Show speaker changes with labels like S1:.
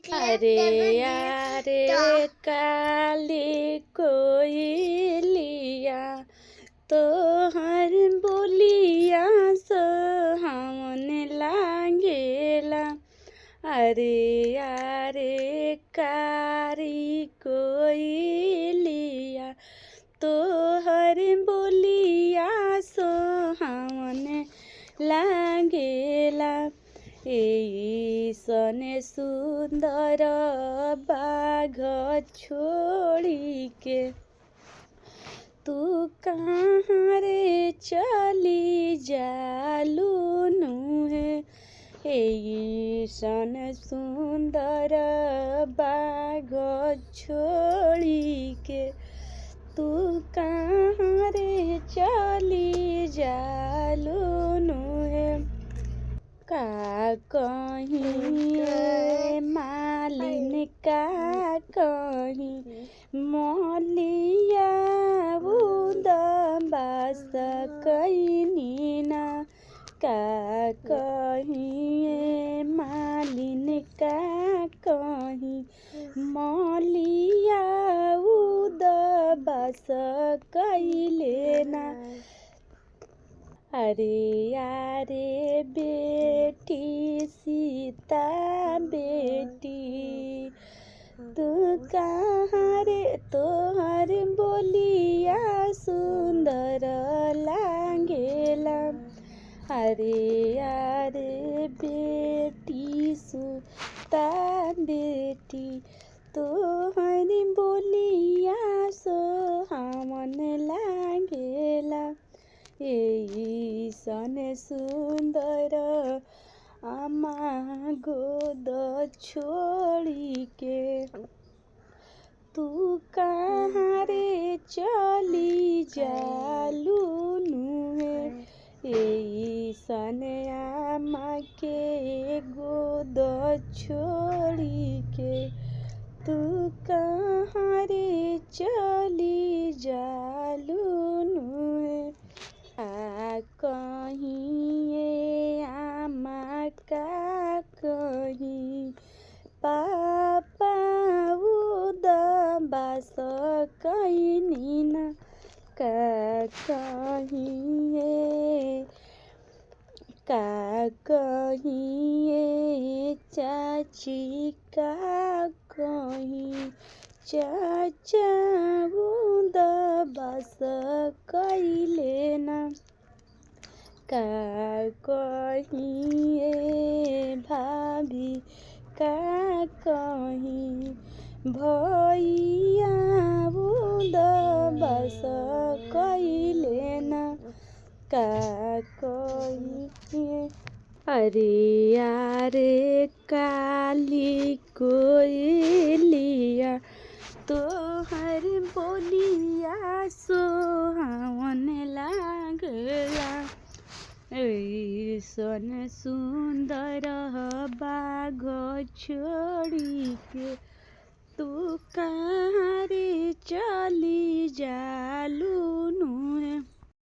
S1: अरे यारे काली कोयलिया तोहर बोलिया सोहावन लागेला। अरे यारे कारी कोयलिया तोहर बोलिया सोहावन लागेला। ऐसन सुंदर बाघ छोड़ी के तू कहाँ रे चली जालू नुहे। ऐसन सुंदर बाघ छोड़ी के तू कहाँ रे चली जालू नुहे। का कहीं मालिन का कहीं मोलिया उदबास कहीं ना। का कहीं मालिन का कहीं मोलिया उदबास कइले ना। अरे यारे बेटी सीता बेटी तू कहाँ रे तोहर बोलिया सुंदर लागेला। अरे यारे बेटी सीता बेटी तोहर बोलिया सोहावन लागेला। ऐसन सुंदर आमा गोद छोड़ी के तू कहाँ रे चली जालू नुहे। ऐसन आमा के गोद छोड़ी के तू कहाँ रे चली जालू नुहे। कहीं ये आमा का कहीं पापा उदबास कहीं ना। का कहीं ये चाची का कहीं चाचा उदबास कइले ना। का कहीं ये भाभी का कहीं भैया उदबास कइले ना। का कहीं अरे यारे काली कोयलिया तोहर बोलिया सोहावन लागला। ऐसन सुंदर बाघ छोड़ी के तू कहाँ रे चली जालू नुहे।